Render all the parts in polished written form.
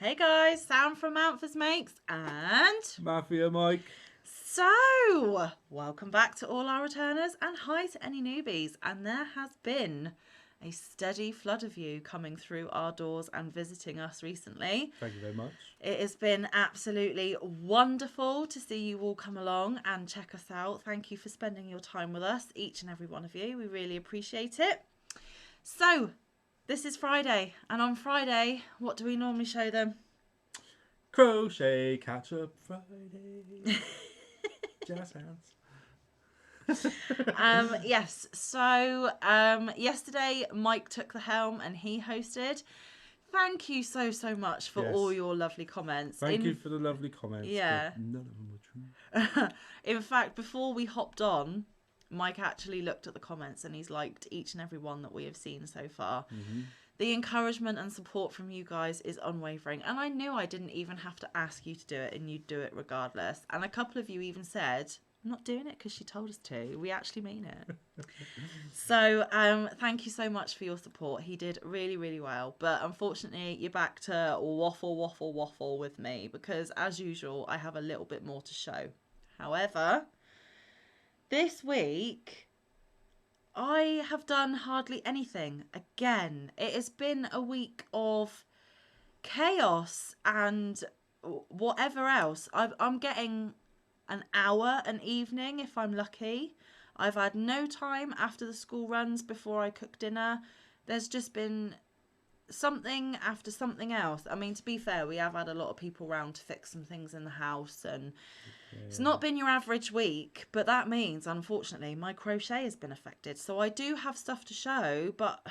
Hey guys, Sam from Manfa's Makes and Mafia Mike. So, welcome back to all our returners and hi to any newbies. And there has been a steady flood of you coming through our doors and visiting us recently. Thank you very much. It has been absolutely wonderful to see you all come along and check us out. Thank you for spending your time with us, each and every one of you. We really appreciate it. So, this is Friday, and on Friday, what do we normally show them? Crochet Catch Up Friday. Jazz hands. Yes, so yesterday Mike took the helm and he hosted. Thank you so much for all your lovely comments. Thank you for the lovely comments. Yeah. None of them were true. In fact, before we hopped on, Mike actually looked at the comments and he's liked each and every one that we have seen so far. Mm-hmm. The encouragement and support from you guys is unwavering. And I knew I didn't even have to ask you to do it and you'd do it regardless. And a couple of you even said, I'm not doing it because she told us to. We actually mean it. So thank you so much for your support. He did really well. But unfortunately, you're back to waffle with me because as usual, I have a little bit more to show. However, this week, I have done hardly anything again. It has been a week of chaos and whatever else. I'm getting an hour an evening if I'm lucky. I've had no time after the school runs before I cook dinner. There's just been something after something else. I mean, to be fair, we have had a lot of people round to fix some things in the house and it's not been your average week, but that means, unfortunately, my crochet has been affected. So I do have stuff to show, but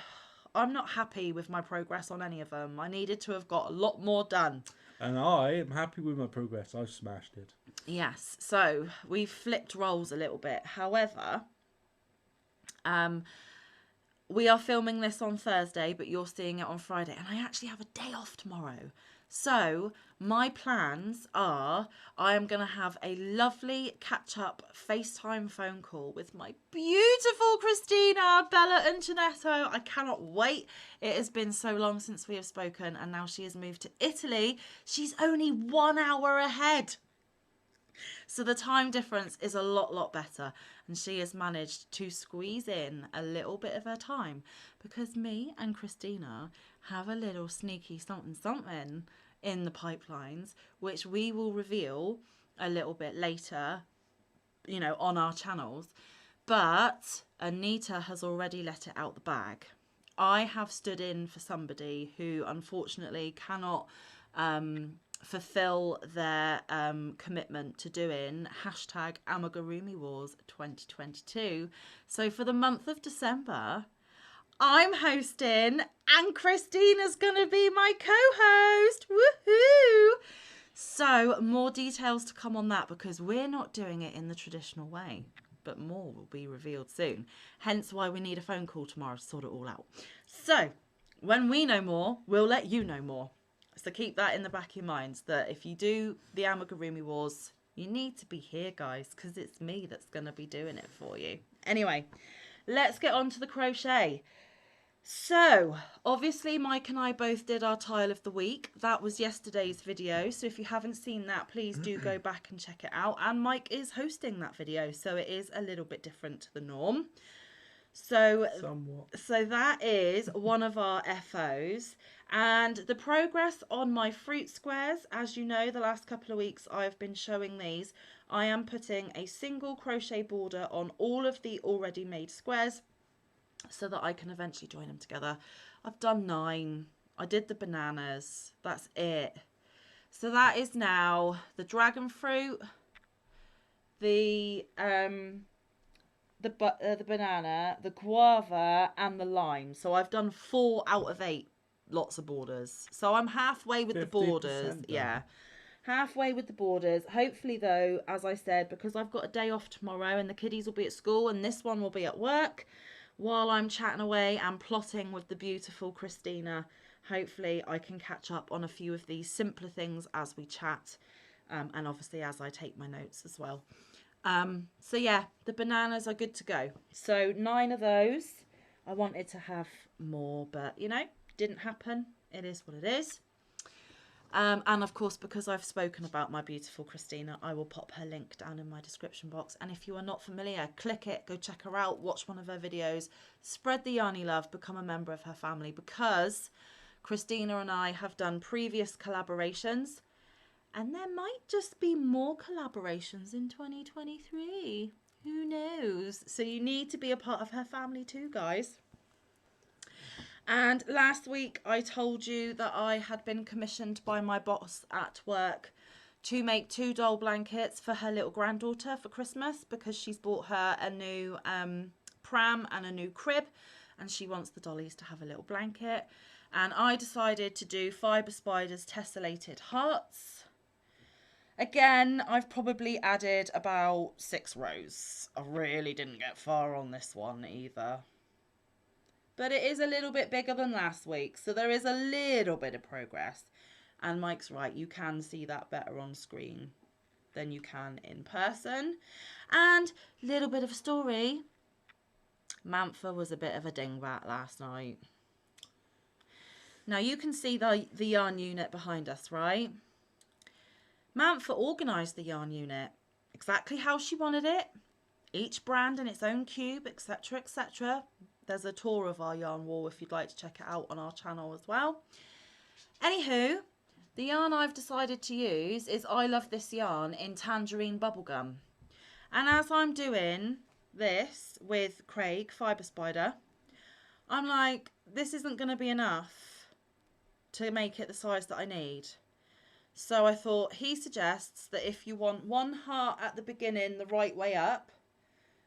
I'm not happy with my progress on any of them. I needed to have got a lot more done. And I am happy with my progress. I've smashed it. Yes, so we've flipped roles a little bit. However, we are filming this on Thursday, but you're seeing it on Friday. And I actually have a day off tomorrow. So my plans are I am going to have a lovely catch-up FaceTime phone call with my beautiful Christina, Bella and Janetto. I cannot wait. It has been so long since we have spoken and now she has moved to Italy. She's only 1 hour ahead. So the time difference is a lot better and she has managed to squeeze in a little bit of her time because me and Christina have a little sneaky something in the pipelines which we will reveal a little bit later, you know, on our channels. But Anita has already let it out the bag. I have stood in for somebody who unfortunately cannot fulfill their commitment to doing #Amigurumi Wars 2022. So for the month of December, I'm hosting and Christina's going to be my co-host. Woohoo! So more details to come on that because we're not doing it in the traditional way, but more will be revealed soon. Hence why we need a phone call tomorrow to sort it all out. So when we know more, we'll let you know more. So keep that in the back of your minds that if you do the Amigurumi Wars, you need to be here, guys, because it's me that's going to be doing it for you. Anyway, let's get on to the crochet. So, obviously, Mike and I both did our tile of the week. That was yesterday's video. So if you haven't seen that, please do go back and check it out. And Mike is hosting that video, so it is a little bit different to the norm. So, so that is one of our FOs. And the progress on my fruit squares, as you know, the last couple of weeks I've been showing these. I am putting a single crochet border on all of the already made squares so that I can eventually join them together. I've done 9. I did the bananas. That's it. So that is now the dragon fruit, the banana, the guava, and the lime. So I've done 4 out of 8 lots of borders. So I'm halfway with the borders. Done. Yeah. Halfway with the borders. Hopefully, though, as I said, because I've got a day off tomorrow and the kiddies will be at school and this one will be at work while I'm chatting away and plotting with the beautiful Christina. Hopefully, I can catch up on a few of these simpler things as we chat and obviously as I take my notes as well. So yeah, the bananas are good to go. So 9 of those. I wanted to have more, but you know, didn't happen. It is what it is. And of course, because I've spoken about my beautiful Christina, I will pop her link down in my description box. And if you are not familiar, click it, go check her out, watch one of her videos, spread the yarny love, become a member of her family, because Christina and I have done previous collaborations, and there might just be more collaborations in 2023. Who knows? So you need to be a part of her family too, guys. And last week I told you that I had been commissioned by my boss at work to make 2 doll blankets for her little granddaughter for Christmas, because she's bought her a new pram and a new crib, and she wants the dollies to have a little blanket. And I decided to do Fibre Spider's tessellated hearts. Again, I've probably added about 6 rows. I really didn't get far on this one either. But it is a little bit bigger than last week, so there is a little bit of progress. And Mike's right, you can see that better on screen than you can in person. And little bit of a story. Manfa was a bit of a dingbat last night. Now you can see the yarn unit behind us, right? Manfa organised the yarn unit exactly how she wanted it. Each brand in its own cube, etc, etc. There's a tour of our yarn wall if you'd like to check it out on our channel as well. Anywho, the yarn I've decided to use is I Love This Yarn in Tangerine Bubblegum. And as I'm doing this with Craig, Fibre Spider, I'm like, this isn't going to be enough to make it the size that I need. So I thought, he suggests that if you want one heart at the beginning the right way up,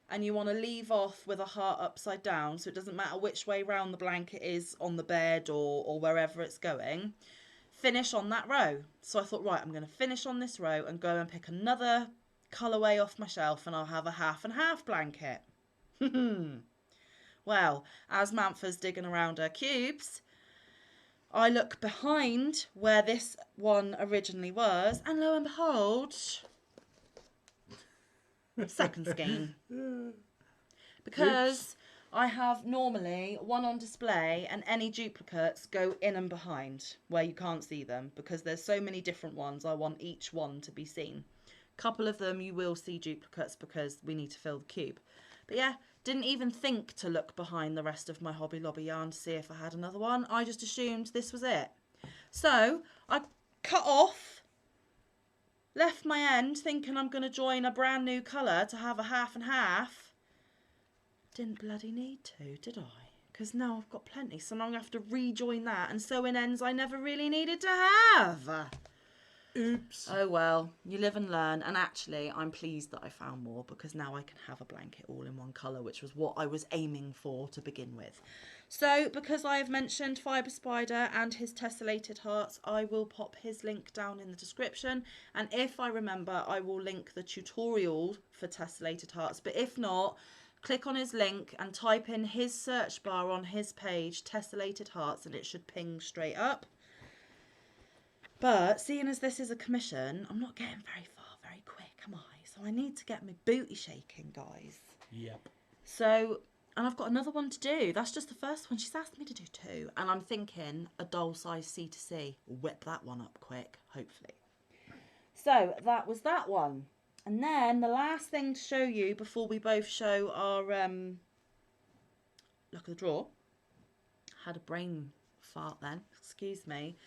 and you want to leave off with a heart upside down, so it doesn't matter which way round the blanket is on the bed or wherever it's going, finish on that row. So I thought, right, I'm going to finish on this row and go and pick another colourway off my shelf, and I'll have a half and half blanket. Well, as Manfa's digging around her cubes, I look behind where this one originally was, and lo and behold, second skein. Because oops, I have normally one on display and any duplicates go in and behind where you can't see them, because there's so many different ones. I want each one to be seen. A couple of them you will see duplicates because we need to fill the cube. But yeah, didn't even think to look behind the rest of my Hobby Lobby yarn to see if I had another one. I just assumed this was it. So I cut off, left my end thinking I'm going to join a brand new colour to have a half and half. Didn't bloody need to, did I? Because now I've got plenty, so now I'm going to have to rejoin that and sew in ends I never really needed to have. Oops. Oh well, you live and learn. And actually, I'm pleased that I found more, because now I can have a blanket all in one colour, which was what I was aiming for to begin with. So, because I have mentioned Fibre Spider and his tessellated hearts, I will pop his link down in the description. And if I remember, I will link the tutorial for tessellated hearts. But if not, click on his link and type in his search bar on his page, tessellated hearts, and it should ping straight up. But seeing as this is a commission, I'm not getting very far very quick, am I? So I need to get my booty shaking, guys. Yep. So, and I've got another one to do. That's just the first one. She's asked me to do 2. And I'm thinking a doll size C2C. Whip that one up quick, hopefully. So that was that one. And then the last thing to show you before we both show our look at the drawer. Had a brain fart then, excuse me.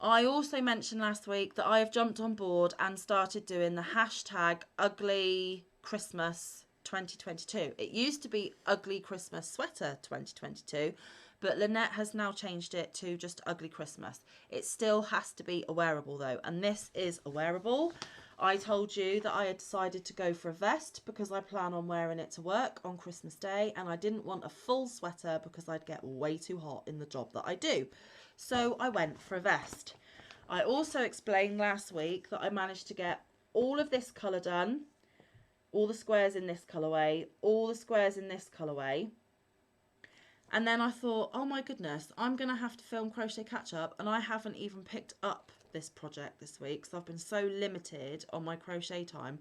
I also mentioned last week that I have jumped on board and started doing the hashtag Ugly Christmas 2022. It used to be Ugly Christmas Sweater 2022, but Lynette has now changed it to just Ugly Christmas. It still has to be a wearable though, and this is a wearable. I told you that I had decided to go for a vest because I plan on wearing it to work on Christmas Day, and I didn't want a full sweater because I'd get way too hot in the job that I do. So I went for a vest. I also explained last week that I managed to get all of this colour done, all the squares in this colourway, all the squares in this colourway. And then I thought, oh my goodness, I'm going to have to film Crochet Catch Up, and I haven't even picked up this project this week, so I've been so limited on my crochet time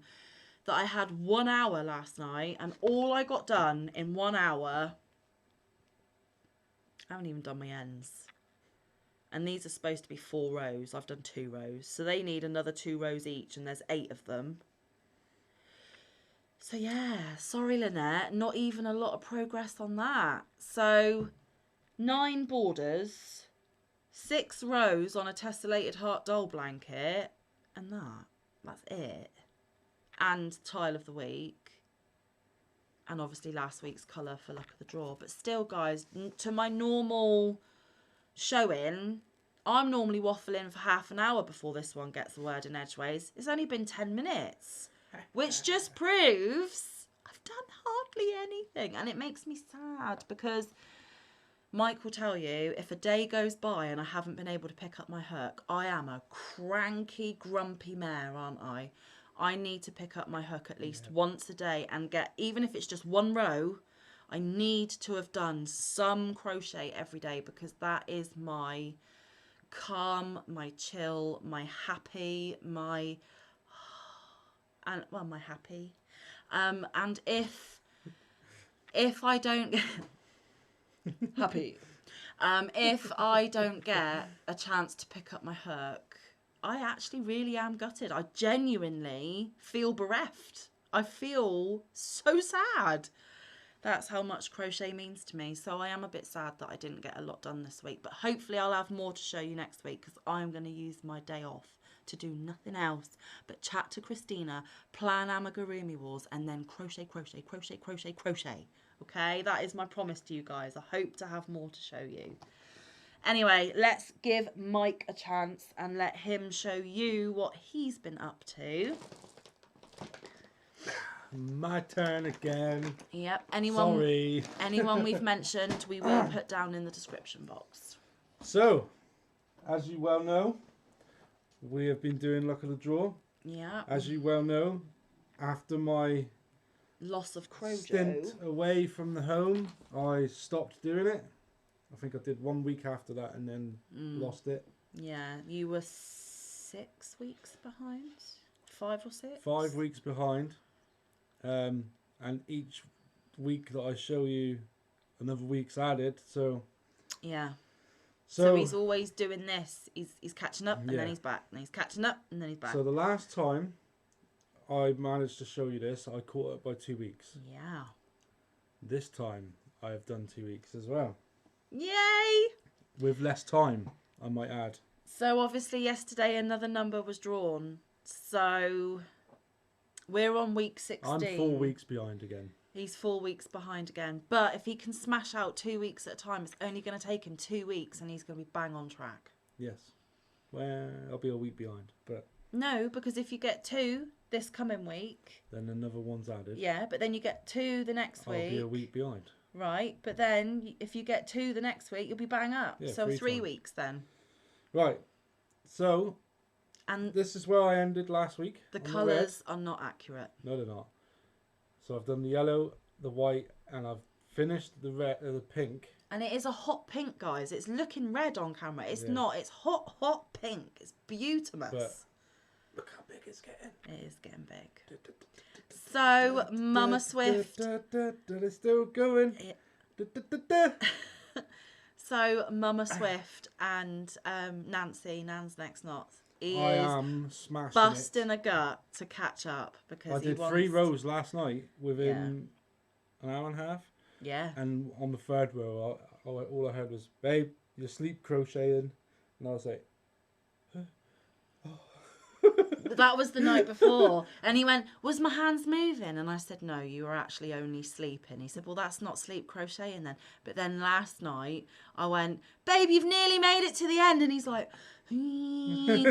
that I had 1 hour last night, and all I got done in 1 hour, I haven't even done my ends. And these are supposed to be 4 rows. I've done 2 rows. So they need another 2 rows each, and there's 8 of them. So yeah, sorry Lynette, not even a lot of progress on that. So 9 borders, 6 rows on a tessellated heart doll blanket, and that's it. And tile of the week. And obviously last week's colour for luck of the draw. But still, guys, to my normal showing, I'm normally waffling for half an hour before this one gets a word in edgeways. It's only been 10 minutes, which just proves I've done hardly anything. And it makes me sad because Mike will tell you, if a day goes by and I haven't been able to pick up my hook, I am a cranky, grumpy mare, aren't I? I need to pick up my hook at least once a day and get, even if it's just 1 row, I need to have done some crochet every day, because that is my calm, my chill, my happy, my happy. And if I don't happy, if I don't get a chance to pick up my hook, I actually really am gutted. I genuinely feel bereft. I feel so sad. That's how much crochet means to me. So I am a bit sad that I didn't get a lot done this week. But hopefully I'll have more to show you next week, because I'm going to use my day off to do nothing else but chat to Christina, plan amigurumi wars, and then crochet, crochet, crochet, crochet, crochet. Okay, that is my promise to you guys. I hope to have more to show you. Anyway, let's give Mike a chance and let him show you what he's been up to. My turn again. Yep. Sorry. Anyone we've mentioned, we will put down in the description box. So, as you well know, we have been doing Luck of the Draw. Yeah. As you well know, after my loss of Crojo stint away from the home, I stopped doing it. I think I did 1 week after that and then lost it. Yeah, you were 6 weeks behind? 5 or 6? 5 weeks behind. And each week that I show you, another week's added. So yeah. So he's always doing this. He's catching up and then he's back. And he's catching up and then he's back. So the last time I managed to show you this, I caught up by 2 weeks. Yeah. This time I have done 2 weeks as well. Yay! With less time, I might add. So obviously yesterday another number was drawn. So we're on week 16. I'm 4 weeks behind again. He's 4 weeks behind again. But if he can smash out 2 weeks at a time, it's only going to take him 2 weeks and he's going to be bang on track. Yes. Well, I'll be a week behind, but... No, because if you get 2 this coming week... Then another one's added. Yeah, but then you get 2 the next week. I'll be a week behind. Right, but then if you get 2 the next week, you'll be bang up. Yeah, so 3 times. weeks then. Right. So, and this is where I ended last week. The colours are not accurate. No, they're not. So I've done the yellow, the white, and I've finished the red, the pink. And it is a hot pink, guys. It's looking red on camera. It's not. It's hot, hot pink. It's beautiful. But look how big it's getting. It is getting big. So, Mama Swift. It's still going. So, Mama Swift and Nancy, Nan's Next Knots, is I am smashing busting a gut to catch up because I did 3 rows last night within an hour and a half. Yeah. And on the 3rd row, all I heard was, "Babe, you're sleep crocheting," and I was like, That was the night before. And he went, "Was my hands moving?" And I said, "No, you were actually only sleeping." He said, "Well, that's not sleep crocheting then." But then last night I went, "Babe, you've nearly made it to the end." And he's like, It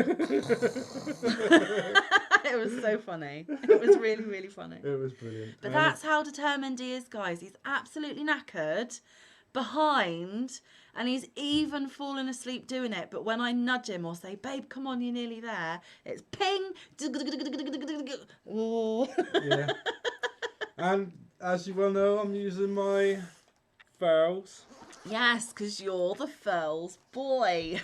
was so funny. It was really, really funny. It was brilliant. But that's how determined he is, guys. He's absolutely knackered, behind, and he's even fallen asleep doing it. But when I nudge him or say, "Babe, come on, you're nearly there," it's ping. Yeah. And as you well know, I'm using my furls. Yes, because you're the furls boy.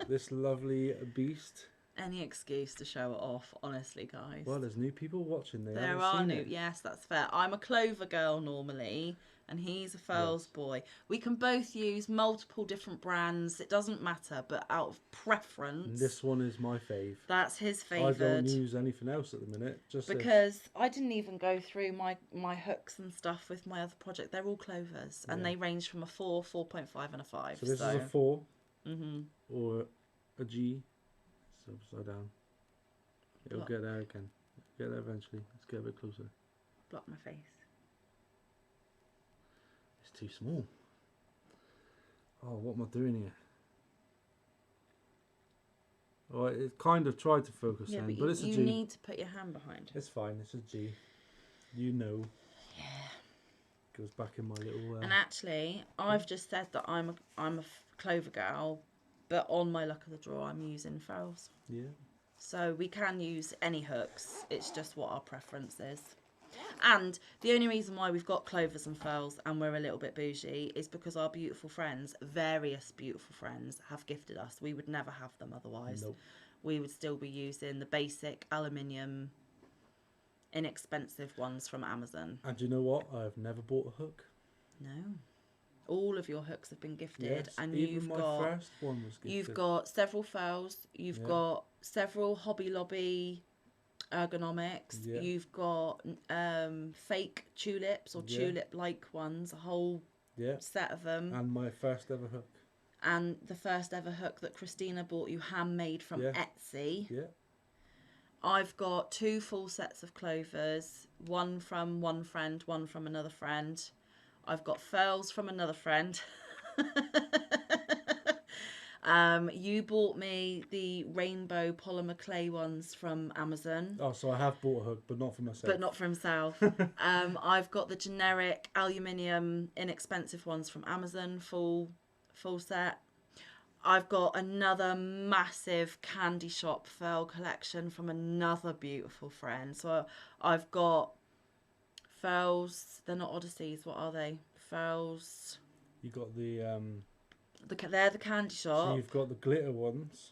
This lovely beast. Any excuse to show it off, honestly, guys. Well, there's new people watching. They There haven't are seen new. it. Yes, that's fair. I'm a Clover girl normally, and he's a Furls Yes. boy. We can both use multiple different brands. It doesn't matter, but out of preference, And this one is my fave. that's his I don't favoured. use anything else at the minute. Just this. Because I didn't even go through my hooks and stuff with my other project. They're all Clovers, and Yeah. they range from a 4, 4.5, and a 5. So this is a 4 Mm-hmm. or a G. It's upside down. It'll Block. get there again. Get there eventually. Let's get a bit closer. Block my face. It's too small. Oh, what am I doing here? Oh, it kind of tried to focus Yeah, then, but it's a you G. need to put your hand behind. It's fine. It's a G. You know. Yeah. Goes back in my little. And actually, I've just said that I'm a Clover girl, but on my luck of the draw, I'm using Furls. Yeah. So we can use any hooks. It's just what our preference is. And the only reason why we've got Clovers and Furls and we're a little bit bougie is because our beautiful friends, various beautiful friends, have gifted us. We would never have them otherwise. Nope. We would still be using the basic aluminium, inexpensive ones from Amazon. And you know what? I've never bought a hook. No. All of your hooks have been gifted, Yes, and even my first one was gifted. you've got several Furls, you've got several Hobby Lobby ergonomics, Yeah. you've got fake tulips or tulip-like ones, a whole set of them, And my first ever hook. and the first ever hook that Christina bought you handmade from Etsy. Yeah. I've got 2 full sets of Clovers, one from one friend, one from another friend. I've got Furls from another friend. You bought me the rainbow polymer clay ones from Amazon. Oh, so I have bought a hook, but not for myself. But not for himself. I've got the generic aluminium inexpensive ones from Amazon, full set. I've got another massive candy shop furl collection from another beautiful friend. So I've got furls. They're not Odysseys. What are they? Furls. You got the They're the candy shop. So you've got the glitter ones.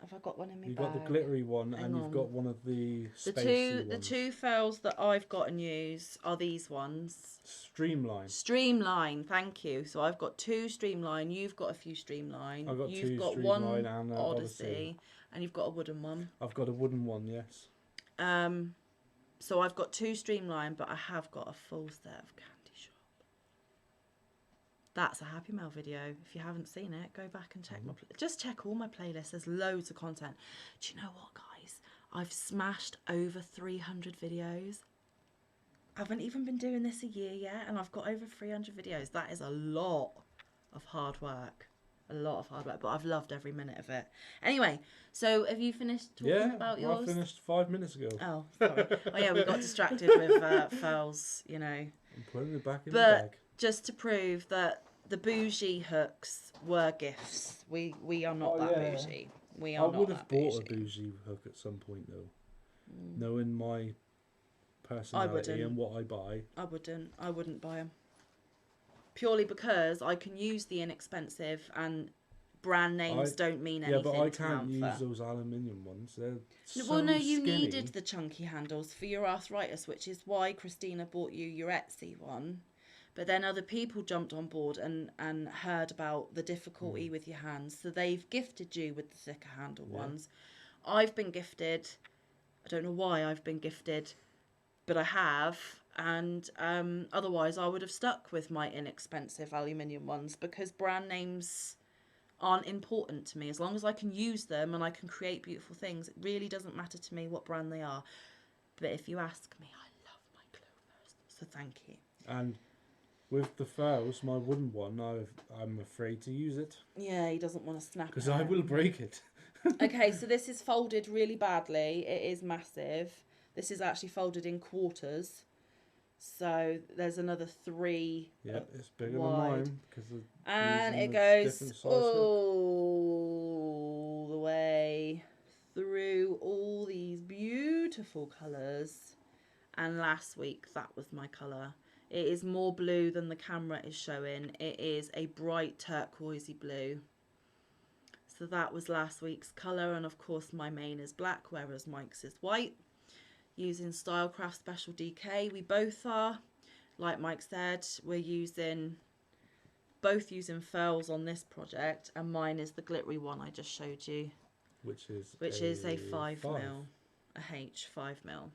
Have I got one in my You've bag? got the glittery one, Hang and on. you've got one of the The spacey two ones. furls that I've got and use are these ones. Streamline. Streamline, thank you. So I've got 2 Streamline. You've got a few Streamline. I've got You've 2 got Streamline one and an Odyssey, and you've got a wooden one. I've got a wooden one, yes. So I've got 2 Streamline, but I have got a full set of Candy Shop. That's a Happy Mail video. If you haven't seen it, go back and check just check all my playlists. There's loads of content. Do you know what, guys? I've smashed over 300 videos. I haven't even been doing this a year yet, and I've got over 300 videos. That is a lot of hard work. A lot of hard work, but I've loved every minute of it. Anyway, so have you finished talking about yours? I finished 5 minutes ago. Oh, sorry. Oh, yeah, we got distracted with furls, you know. I'm putting it back in the But bag. just to prove that the bougie hooks were gifts. We are not that bougie. We are I not would have that bought bougie. a bougie hook at some point, though. Knowing my personality and what I buy. I wouldn't buy them. Purely because I can use the inexpensive and brand names don't mean anything. Yeah, but I to can't Manfa. use those aluminium ones. They're so Well, no, you skinny. needed the chunky handles for your arthritis, which is why Christina bought you your Etsy one. But then other people jumped on board and heard about the difficulty with your hands. So they've gifted you with the thicker handle ones. I've been gifted, I don't know why I've been gifted, but I have. And otherwise I would have stuck with my inexpensive aluminium ones because brand names aren't important to me. As long as I can use them and I can create beautiful things, it really doesn't matter to me what brand they are. But if you ask me, I love my Clovers, so thank you. And with the furls, my wooden one, I'm afraid to use it. Yeah, he doesn't want to snap it. Because I will break it. Okay, so this is folded really badly. It is massive. This is actually folded in quarters. So there's another 3 Yeah, it's bigger wide. than mine. And it goes all the way through all these beautiful colours. And last week, that was my colour. It is more blue than the camera is showing. It is a bright turquoisey blue. So that was last week's colour, and of course my main is black, whereas Mike's is white. Using Stylecraft Special DK, we both are. Like Mike said, we're both using furls on this project, and mine is the glittery one I just showed you, which is a 5mm, a H 5mm.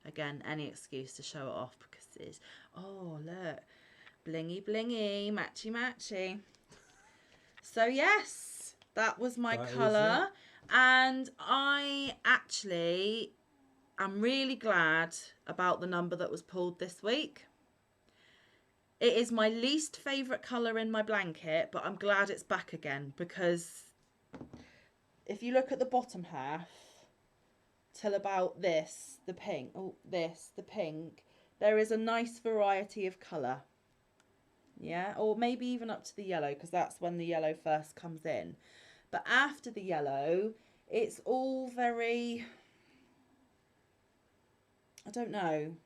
Again, any excuse to show it off because it is. Oh look, blingy blingy, matchy matchy. So yes, that was my colour, and I actually am really glad about the number that was pulled this week. It is my least favourite colour in my blanket, but I'm glad it's back again, because if you look at the bottom half till about this, the pink, the pink, there is a nice variety of colour. Yeah, or maybe even up to the yellow, because that's when the yellow first comes in. But after the yellow, it's all very, I don't know.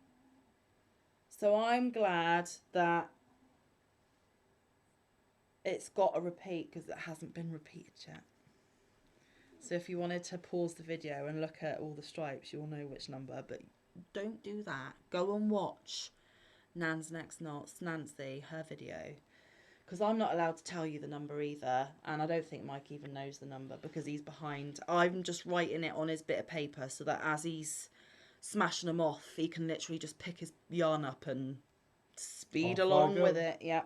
So I'm glad that it's got a repeat, because it hasn't been repeated yet. So if you wanted to pause the video and look at all the stripes, you'll know which number, but don't do that. Go and watch Nan's Next Knots, Nancy, her video, because I'm not allowed to tell you the number either, and I don't think Mike even knows the number because he's behind. I'm just writing it on his bit of paper so that as he's smashing them off, he can literally just pick his yarn up and speed along with it. Yeah.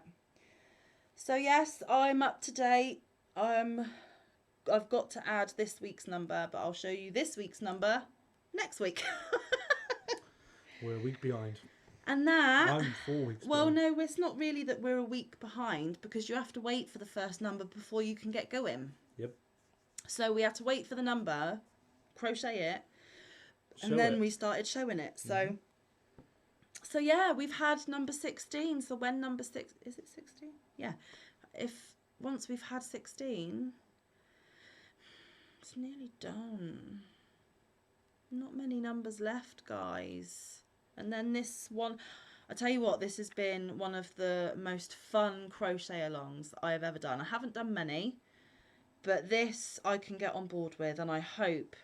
So yes, I'm up to date. I've got to add this week's number, but I'll show you this week's number next week. We're a week behind. And that... I'm 4 weeks well, behind. no, it's not really that we're a week behind, because you have to wait for the first number before you can get going. Yep. So we had to wait for the number, crochet it, and then we started showing it. So, so yeah, we've had number 16. So when number 6... is it 16? Yeah. Once we've had 16... it's nearly done. Not many numbers left, guys. And then this one, I tell you what, this has been one of the most fun crochet alongs I have ever done. I haven't done many, but this I can get on board with, and I hope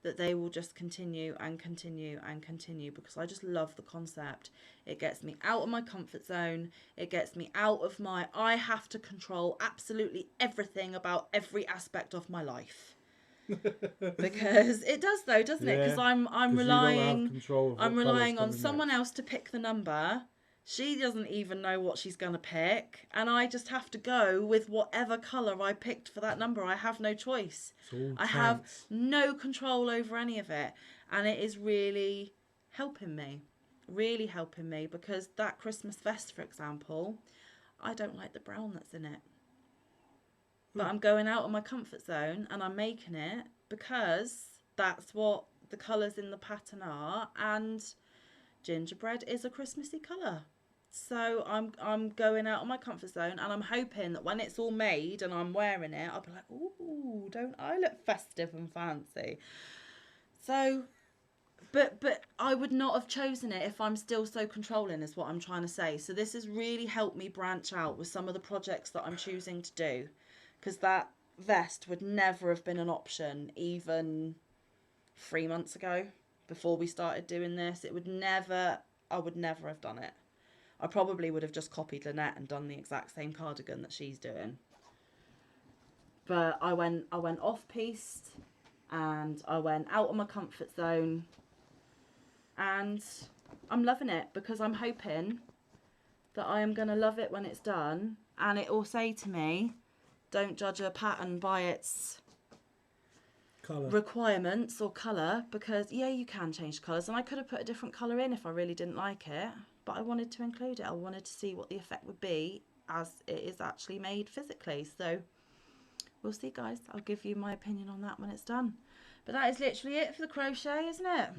that they will just continue and continue and continue, because I just love the concept. It gets me out of my comfort zone. It gets me out of I have to control absolutely everything about every aspect of my life. Because it does though, doesn't it? Because I'm relying on someone else to pick the number. She doesn't even know what she's going to pick, and I just have to go with whatever colour I picked for that number. I have no choice. I have no control over any of it, and it is really helping me, because that Christmas vest, for example, I don't like the brown that's in it. But I'm going out of my comfort zone, and I'm making it because that's what the colours in the pattern are, and gingerbread is a Christmassy colour. So I'm going out of my comfort zone, and I'm hoping that when it's all made and I'm wearing it, I'll be like, ooh, don't I look festive and fancy? So, but I would not have chosen it if I'm still so controlling, is what I'm trying to say. So this has really helped me branch out with some of the projects that I'm choosing to do, because that vest would never have been an option even 3 months ago, before we started doing this. I would never have done it. I probably would have just copied Lynette and done the exact same cardigan that she's doing. But I went off-piste, and I went out of my comfort zone, and I'm loving it, because I'm hoping that I am going to love it when it's done, and it will say to me, don't judge a pattern by its requirements or colour, because yeah, you can change colours, and I could have put a different colour in if I really didn't like it, but I wanted to include it. I wanted to see what the effect would be as it is actually made physically. So we'll see, guys. I'll give you my opinion on that when it's done. But that is literally it for the crochet, isn't it?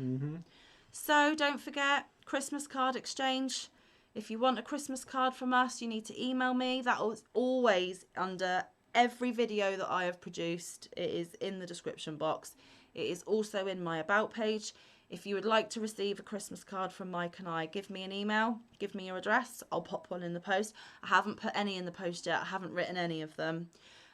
So don't forget, Christmas card exchange. If you want a Christmas card from us, you need to email me. That is always under every video that I have produced. It is in the description box. It is also in my about page. If you would like to receive a Christmas card from Mike and I, give me an email, give me your address. I'll pop one in the post. I haven't put any in the post yet. I haven't written any of them.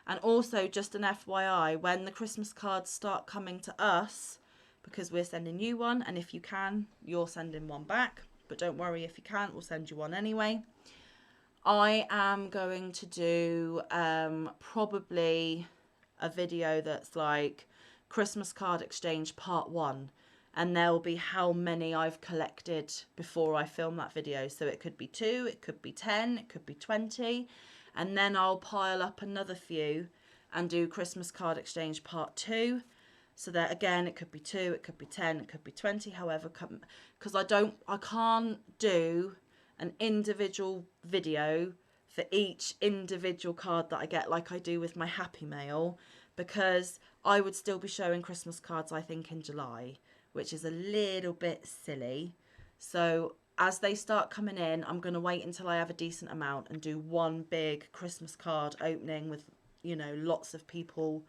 And also, just an FYI, when the Christmas cards start coming to us, because we're sending you one, and if you can, you're sending one back. But don't worry, if you can't, we'll send you one anyway. I am going to do probably a video that's like Christmas card exchange part 1. And there'll be how many I've collected before I film that video. So it could be 2, it could be 10, it could be 20. And then I'll pile up another few and do Christmas card exchange part 2. So that again, it could be 2, it could be 10, it could be 20, however, because I can't do an individual video for each individual card that I get like I do with my Happy Mail, because I would still be showing Christmas cards, I think, in July, which is a little bit silly. So as they start coming in, I'm going to wait until I have a decent amount and do one big Christmas card opening with, you know, lots of people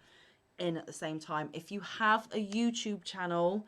in at the same time. If you have a YouTube channel,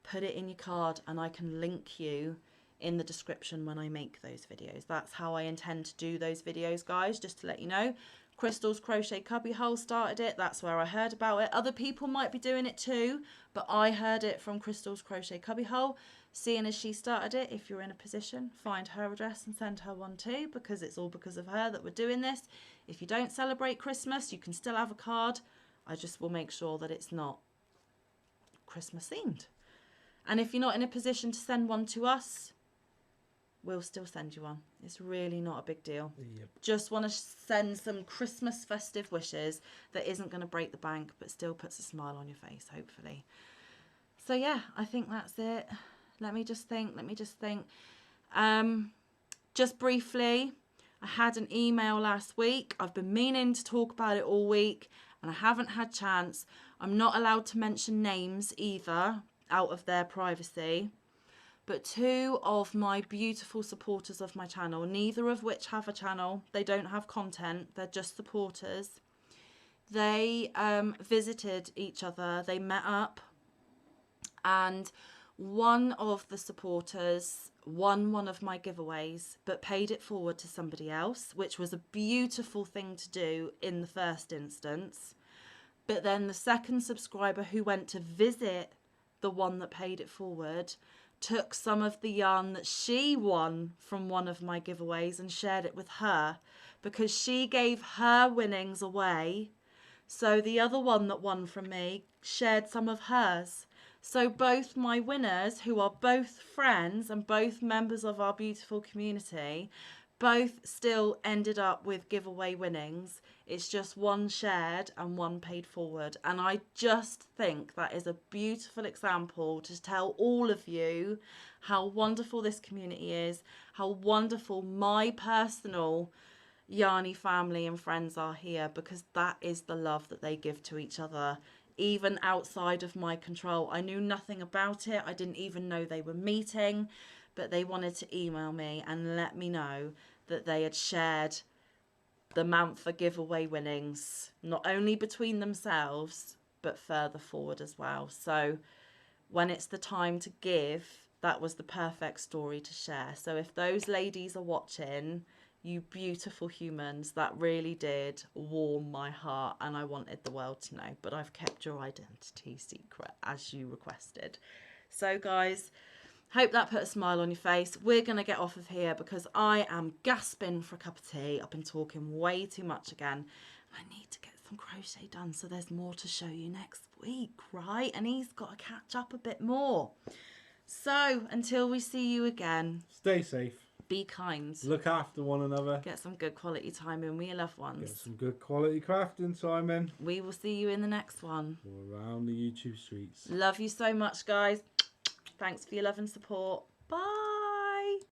put it in your card and I can link you in the description when I make those videos. That's how I intend to do those videos, guys, just to let you know. Crystal's Crochet Cubbyhole started it. That's where I heard about it. Other people might be doing it too, but I heard it from Crystal's Crochet Cubbyhole. Seeing as she started it, if you're in a position, find her address and send her one too, because it's all because of her that we're doing this. If you don't celebrate Christmas, you can still have a card. I just will make sure that it's not Christmas themed. And if you're not in a position to send one to us, we'll still send you one. It's really not a big deal. Yep. Just want to send some Christmas festive wishes that isn't going to break the bank, but still puts a smile on your face, hopefully. So yeah, I think that's it. Let me just think. Just briefly, I had an email last week. I've been meaning to talk about it all week, and I haven't had chance. I'm not allowed to mention names either, out of their privacy. But 2 of my beautiful supporters of my channel, neither of which have a channel. They don't have content. They're just supporters. They visited each other. They met up. And one of the supporters won one of my giveaways, but paid it forward to somebody else, which was a beautiful thing to do in the first instance. But then the second subscriber who went to visit the one that paid it forward took some of the yarn that she won from one of my giveaways and shared it with her, because she gave her winnings away. So the other one that won from me shared some of hers. So both my winners, who are both friends and both members of our beautiful community, both still ended up with giveaway winnings. It's just one shared and one paid forward. And I just think that is a beautiful example to tell all of you how wonderful this community is, how wonderful my personal Yarny family and friends are here, because that is the love that they give to each other, even outside of my control. I knew nothing about it. I didn't even know they were meeting, but they wanted to email me and let me know that they had shared the Manfa giveaway winnings, not only between themselves, but further forward as well. So when it's the time to give, that was the perfect story to share. So if those ladies are watching, you beautiful humans, that really did warm my heart, and I wanted the world to know. But I've kept your identity secret as you requested. So guys, hope that put a smile on your face. We're going to get off of here because I am gasping for a cup of tea. I've been talking way too much again. I need to get some crochet done, so there's more to show you next week, right? And he's got to catch up a bit more. So until we see you again, stay safe. Be kind. Look after one another. Get some good quality time in with your loved ones. Get some good quality crafting time in. We will see you in the next one. Or around the YouTube streets. Love you so much, guys. Thanks for your love and support. Bye.